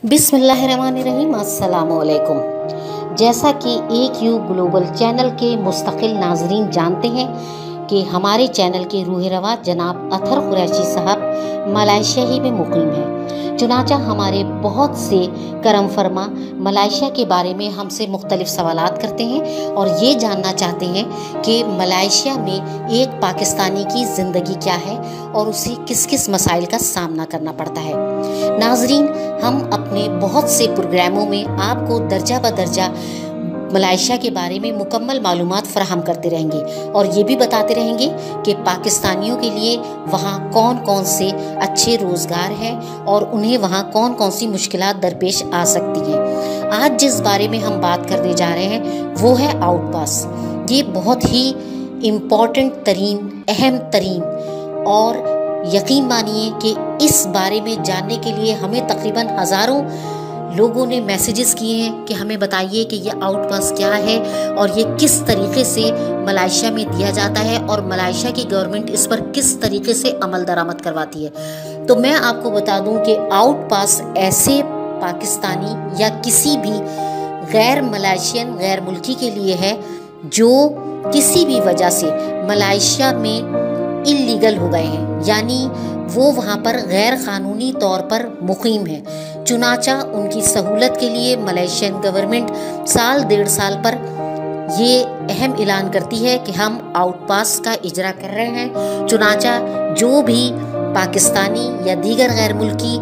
बिस्मिल्लाहिर्रहमानिर्रहीम, अस्सलामुअलैकुम। जैसा कि AQ ग्लोबल चैनल के मुस्तकिल नाजरीन जानते हैं कि हमारे चैनल के रूह रवा जनाब अतहर कुरैशी साहब मलेशिया ही में मुकीम हैं। चुनाचा हमारे बहुत से करम फरमा मलेशिया के बारे में हमसे मुख्तलिफ सवालात करते हैं और ये जानना चाहते हैं कि मलेशिया में एक पाकिस्तानी की ज़िंदगी क्या है और उसे किस किस मसाइल का सामना करना पड़ता है। नाजरीन, हम अपने बहुत से प्रोग्रामों में आपको दर्जा बदर्जा मलेशिया के बारे में मुकम्मल मालूमात फराहम करते रहेंगे और ये भी बताते रहेंगे कि पाकिस्तानियों के लिए वहाँ कौन कौन से अच्छे रोज़गार हैं और उन्हें वहाँ कौन कौन सी मुश्किलात दरपेश आ सकती हैं। आज जिस बारे में हम बात करने जा रहे हैं वो है आउटपास। ये बहुत ही इम्पॉर्टेंट तरीन, अहम तरीन और यकीन मानिए कि इस बारे में जानने के लिए हमें तकरीबन हज़ारों लोगों ने मैसेजेस किए हैं कि हमें बताइए कि ये आउटपास क्या है और ये किस तरीके से मलेशिया में दिया जाता है और मलेशिया की गवर्नमेंट इस पर किस तरीके से अमल दरामद करवाती है। तो मैं आपको बता दूं कि आउटपास ऐसे पाकिस्तानी या किसी भी गैर मलेशियन गैर मुल्की के लिए है जो किसी भी वजह से मलेशिया में इल्लीगल हो गए हैं, यानी वो वहाँ पर गैर क़ानूनी तौर पर मुक़ीम है। चुनाचा उनकी सहूलत के लिए मलेशियन गवर्नमेंट साल डेढ़ साल पर ये अहम ऐलान करती है कि हम आउटपास का इजरा कर रहे हैं। चुनाचा जो भी पाकिस्तानी या दीगर गैर मुल्की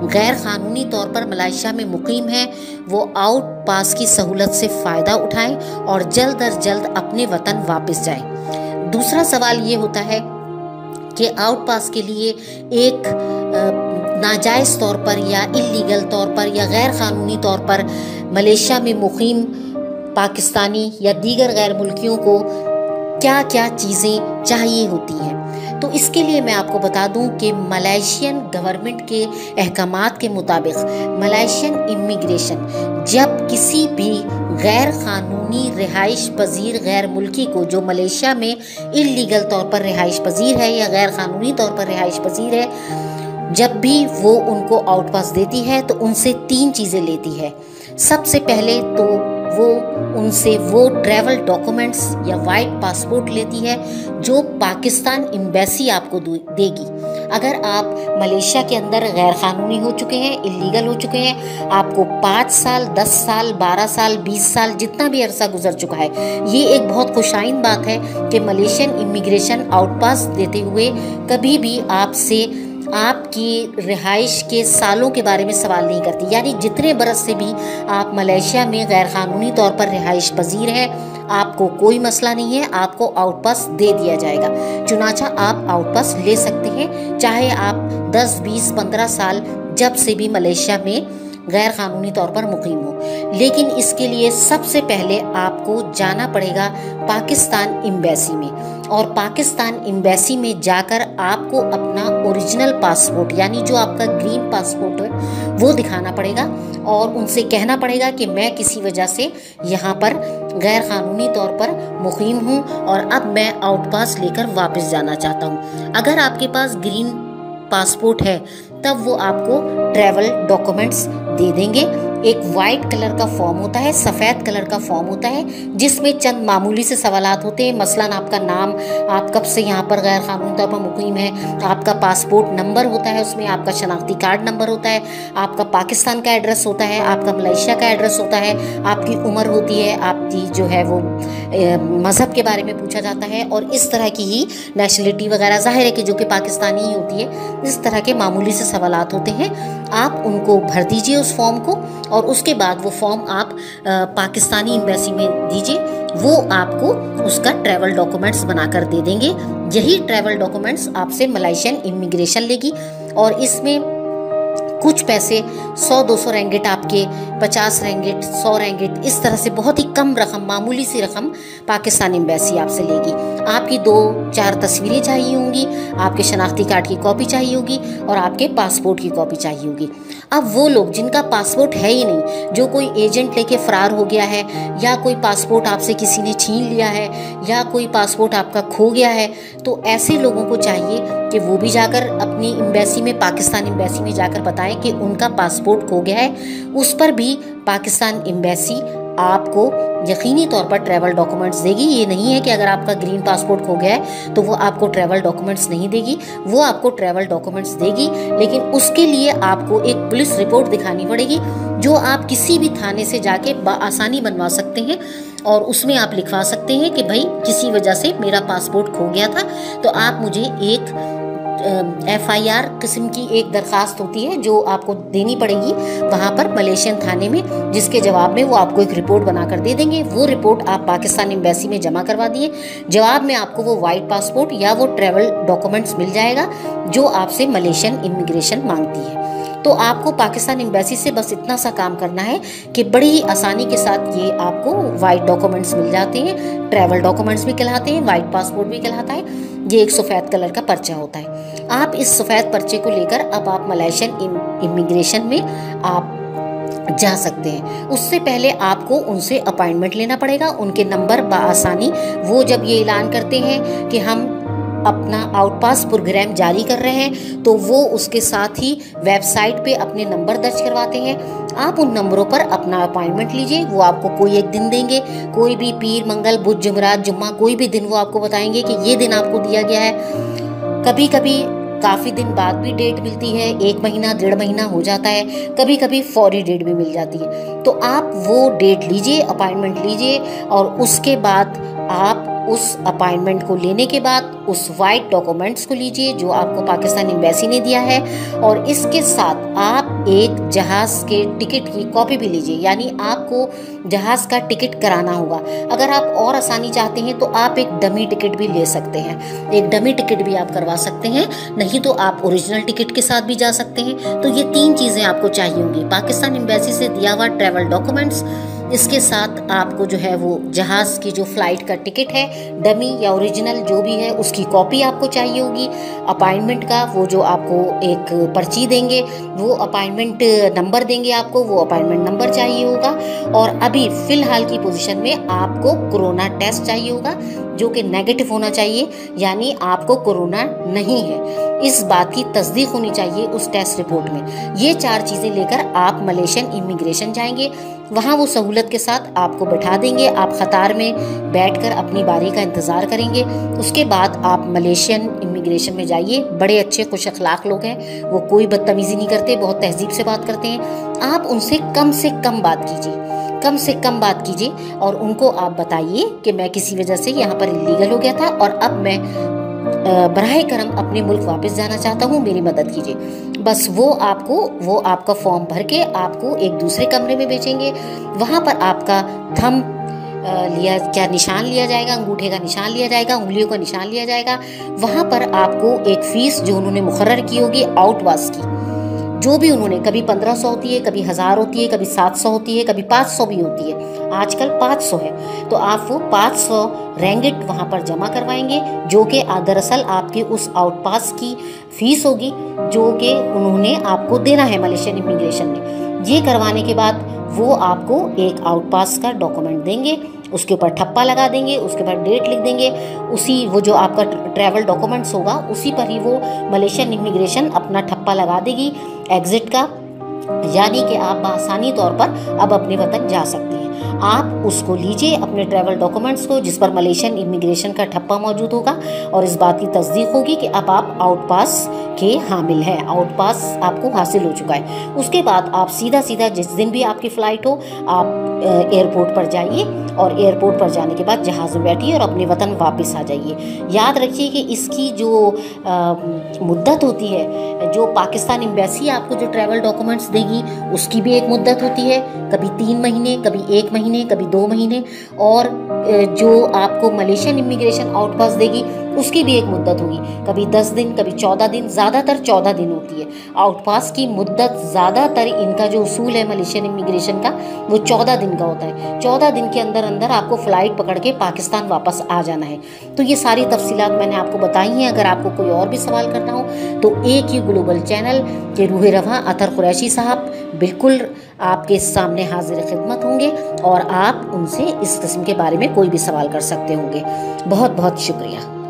गैर क़ानूनी तौर पर मलेशिया में मुक़ीम है वो आउटपास की सहूलत से फ़ायदा उठाएं और जल्द अज जल्द अपने वतन वापस जाएं। दूसरा सवाल ये होता है कि आउटपास के लिए एक नाजायज़ तौर पर या इल्लीगल तौर पर या गैर क़ानूनी तौर पर मलेशिया में मुक़ीम पाकिस्तानी या दीगर गैर मुल्कियों को क्या क्या चीज़ें चाहिए होती हैं। तो इसके लिए मैं आपको बता दूं कि मलेशियन गवर्नमेंट के अहकामात के मुताबिक मलेशियन इमिग्रेशन जब किसी भी गैर क़ानूनी रिहाइश पजीर गैर मुल्की को जो मलेशिया में इल्लीगल तौर पर रिहाइश पजीर है या गैर क़ानूनी तौर पर रिहाइश पजीर है, जब भी वो उनको आउटपास देती है तो उनसे 3 चीज़ें लेती है। सबसे पहले तो वो उनसे वो ट्रैवल डॉक्यूमेंट्स या वाइट पासपोर्ट लेती है जो पाकिस्तान एम्बेसी आपको देगी। अगर आप मलेशिया के अंदर गैर क़ानूनी हो चुके हैं, इल्लीगल हो चुके हैं, आपको 5 साल, 10 साल, 12 साल, 20 साल जितना भी अरसा गुजर चुका है, ये एक बहुत खुशाइन बात है कि मलेशियन इमिग्रेशन आउटपास देते हुए कभी भी आपसे आपकी रिहाइश के सालों के बारे में सवाल नहीं करती। यानी जितने बरस से भी आप मलेशिया में गैर क़ानूनी तौर पर रिहाइश पजीर है, आपको कोई मसला नहीं है, आपको आउटपास दे दिया जाएगा। चुनाचा आप आउटपास ले सकते हैं, चाहे आप 10, 20, 15 साल जब से भी मलेशिया में गैर क़ानूनी तौर पर मुक़ीम हो। लेकिन इसके लिए सबसे पहले आपको जाना पड़ेगा पाकिस्तान एम्बेसी में और पाकिस्तान एम्बेसी में जाकर आपको अपना ओरिजिनल पासपोर्ट यानी जो आपका ग्रीन पासपोर्ट है वो दिखाना पड़ेगा और उनसे कहना पड़ेगा कि मैं किसी वजह से यहाँ पर गैर क़ानूनी तौर पर मुक़ीम हूँ और अब मैं आउटपास लेकर वापस जाना चाहता हूँ। अगर आपके पास ग्रीन पासपोर्ट है तब वो आपको ट्रैवल डॉक्यूमेंट्स दे देंगे। एक वाइट कलर का फॉर्म होता है, सफ़ेद कलर का फॉर्म होता है जिसमें चंद मामूली से सवालात होते हैं। मसलन आपका नाम, आप कब से यहाँ पर गैर क़ानूनी तौर पर मुक़ीम है, आपका पासपोर्ट नंबर होता है, उसमें आपका शनाख्ती कार्ड नंबर होता है, आपका पाकिस्तान का एड्रेस होता है, आपका मलेशिया का एड्रेस होता है, आपकी उम्र होती है, आपकी जो है वो मज़हब के बारे में पूछा जाता है और इस तरह की ही नेशनलिटी वगैरह ज़ाहिर है कि जो कि पाकिस्तानी ही होती है। इस तरह के मामूली से सवालात होते हैं, आप उनको भर दीजिए उस फॉर्म को और उसके बाद वो फॉर्म आप पाकिस्तानी एम्बेसी में दीजिए, वो आपको उसका ट्रैवल डॉक्यूमेंट्स बनाकर दे देंगे। यही ट्रैवल डॉक्यूमेंट्स आपसे मलेशियन इमिग्रेशन लेगी और इसमें कुछ पैसे 100-200 रिंगिट आपके, 50 रिंगिट, 100 रिंगिट, इस तरह से बहुत ही कम रकम, मामूली सी रकम पाकिस्तान एम्बेसी आपसे लेगी। आपकी 2-4 तस्वीरें चाहिए होंगी, आपके शनाख्ती कार्ड की कॉपी चाहिए होगी और आपके पासपोर्ट की कॉपी चाहिए होगी। अब वो लोग जिनका पासपोर्ट है ही नहीं, जो कोई एजेंट लेके फरार हो गया है, या कोई पासपोर्ट आपसे किसी ने छीन लिया है, या कोई पासपोर्ट आपका खो गया है, तो ऐसे लोगों को चाहिए कि वो भी जाकर अपनी एम्बेसी में, पाकिस्तान एम्बेसी में जाकर बताएं कि उनका पासपोर्ट खो गया है। उस पर भी पाकिस्तान एम्बेसी आपको यकीनी तौर पर ट्रैवल डॉक्यूमेंट्स देगी। ये नहीं है कि अगर आपका ग्रीन पासपोर्ट खो गया है तो वो आपको ट्रैवल डॉक्यूमेंट्स नहीं देगी, वो आपको ट्रैवल डॉक्यूमेंट्स देगी, लेकिन उसके लिए आपको एक पुलिस रिपोर्ट दिखानी पड़ेगी, जो आप किसी भी थाने से जाके आसानी बनवा सकते हैं। और उसमें आप लिखवा सकते हैं कि भाई किसी वजह से मेरा पासपोर्ट खो गया था, तो आप मुझे एक FIR किस्म की एक दरखास्त होती है जो आपको देनी पड़ेगी वहाँ पर मलेशियन थाने में, जिसके जवाब में वो आपको एक रिपोर्ट बनाकर दे देंगे। वो रिपोर्ट आप पाकिस्तान एम्बेसी में जमा करवा दिए, जवाब में आपको वो वाइट पासपोर्ट या वो ट्रैवल डॉक्यूमेंट्स मिल जाएगा जो आपसे मलेशियन इमिग्रेशन मांगती है। तो आपको पाकिस्तान एम्बेसी से बस इतना सा काम करना है कि बड़ी ही आसानी के साथ ये आपको वाइट डॉक्यूमेंट्स मिल जाते हैं, ट्रैवल डॉक्यूमेंट्स भी कहलाते हैं, वाइट पासपोर्ट भी कहलाता है। ये एक सफ़ेद कलर का पर्चा होता है। आप इस सफ़ेद पर्चे को लेकर अब आप मलेशियन इमिग्रेशन में आप जा सकते हैं। उससे पहले आपको उनसे अपॉइंटमेंट लेना पड़ेगा। उनके नंबर बआसानी वो जब ये ऐलान करते हैं कि हम अपना आउटपास प्रोग्राम जारी कर रहे हैं, तो वो उसके साथ ही वेबसाइट पे अपने नंबर दर्ज करवाते हैं। आप उन नंबरों पर अपना अपॉइंटमेंट लीजिए। वो आपको कोई एक दिन देंगे, कोई भी पीर, मंगल, बुध, जुमरात, जुम्मा, कोई भी दिन वो आपको बताएंगे कि ये दिन आपको दिया गया है। कभी कभी काफ़ी दिन बाद भी डेट मिलती है, 1 महीना 1.5 महीना हो जाता है, कभी कभी फौरी डेट भी मिल जाती है। तो आप वो डेट लीजिए, अपॉइंटमेंट लीजिए, और उसके बाद आप उस अपॉइंटमेंट को लेने के बाद उस वाइट डॉक्यूमेंट्स को लीजिए जो आपको पाकिस्तान एम्बेसी ने दिया है, और इसके साथ आप एक जहाज़ के टिकट की कॉपी भी लीजिए। यानी आपको जहाज़ का टिकट कराना होगा। अगर आप और आसानी चाहते हैं तो आप एक डमी टिकट भी ले सकते हैं, एक डमी टिकट भी आप करवा सकते हैं, नहीं तो आप ओरिजिनल टिकट के साथ भी जा सकते हैं। तो ये 3 चीज़ें आपको चाहिए होंगी: पाकिस्तान एम्बेसी से दिया हुआ ट्रैवल डॉक्यूमेंट्स, इसके साथ आपको जो है वो जहाज़ की जो फ़्लाइट का टिकट है, डमी या ओरिजिनल जो भी है, उसकी कॉपी आपको चाहिए होगी। अपॉइंटमेंट का वो जो आपको एक पर्ची देंगे, वो अपॉइंटमेंट नंबर देंगे आपको, वो अपॉइंटमेंट नंबर चाहिए होगा। और अभी फ़िलहाल की पोजीशन में आपको कोरोना टेस्ट चाहिए होगा जो कि नेगेटिव होना चाहिए, यानी आपको कोरोना नहीं है, इस बात की तस्दीक होनी चाहिए उस टेस्ट रिपोर्ट में। ये 4 चीज़ें लेकर आप मलेशियन इमिग्रेशन जाएंगे। वहाँ वो सहूलत के साथ आपको बैठा देंगे, आप कतार में बैठकर अपनी बारी का इंतज़ार करेंगे। उसके बाद आप मलेशियन इमिग्रेशन में जाइए। बड़े अच्छे खुश अखलाक लोग हैं, वो कोई बदतमीज़ी नहीं करते, बहुत तहजीब से बात करते हैं। आप उनसे कम बात कीजिए, कम से कम बात कीजिए, और उनको आप बताइए कि मैं किसी वजह से यहाँ पर इलीगल हो गया था और अब मैं बराह करम अपने मुल्क वापस जाना चाहता हूँ, मेरी मदद कीजिए। बस वो आपका फॉर्म भर के आपको एक दूसरे कमरे में भेजेंगे। वहाँ पर आपका थंब निशान लिया जाएगा, अंगूठे का निशान लिया जाएगा, उंगलियों का निशान लिया जाएगा। वहाँ पर आपको एक फ़ीस जो उन्होंने मुकर्रर की होगी आउटवास की, जो भी उन्होंने, कभी 1500 होती है, कभी 1000 होती है, कभी 700 होती है, कभी 500 भी होती है, आजकल 500 है। तो आप वो 500 रेंगेट वहाँ पर जमा करवाएंगे, जो कि दरअसल आपके उस आउटपास की फ़ीस होगी जो कि उन्होंने आपको देना है मलेशियन इमिग्रेशन में। ये करवाने के बाद वो आपको एक आउटपास का डॉक्यूमेंट देंगे, उसके ऊपर ठप्पा लगा देंगे, उसके बाद डेट लिख देंगे। उसी वो जो आपका ट्रैवल डॉक्यूमेंट्स होगा उसी पर ही वो मलेशियन इमिग्रेशन अपना ठप्पा लगा देगी एग्ज़िट का, यानी कि आप आसानी तौर पर अब अपने वतन जा सकते हैं। आप उसको लीजिए, अपने ट्रैवल डॉक्यूमेंट्स को, जिस पर मलेशियन इमिग्रेशन का ठप्पा मौजूद होगा, और इस बात की तस्दीक होगी कि अब आप आउटपास के हामिल हैं, आउटपास आपको हासिल हो चुका है। उसके बाद आप सीधा जिस दिन भी आपकी फ़्लाइट हो, आप एयरपोर्ट पर जाइए, और एयरपोर्ट पर जाने के बाद जहाज़ में बैठिए और अपने वतन वापस आ जाइए। याद रखिए कि इसकी जो मुद्दत होती है, जो पाकिस्तान एम्बेसी आपको जो ट्रैवल डॉक्यूमेंट्स देगी, उसकी भी एक मुद्दत होती है, कभी 3 महीने, कभी 1 महीने, कभी 2 महीने, और जो आपको मलेशियन इमिग्रेशन आउटपास देगी उसकी भी एक मुद्दत होगी, कभी 10 दिन, कभी 14 दिन, ज़्यादातर 14 दिन होती है। आउटपास की मुद्दत ज़्यादातर इनका जो उसूल है मलेशियन इमिग्रेशन का, वो 14 दिन का होता है। 14 दिन के अंदर अंदर आपको फ़्लाइट पकड़ के पाकिस्तान वापस आ जाना है। तो ये सारी तफसीलात मैंने आपको बताई हैं। अगर आपको कोई और भी सवाल करना हो तो AQ ग्लोबल चैनल के रूह रवा अतर कुरैशी साहब बिल्कुल आपके सामने हाजिर खिदमत होंगे और आप उनसे इस किस्म के बारे में कोई भी सवाल कर सकते होंगे। बहुत बहुत शुक्रिया।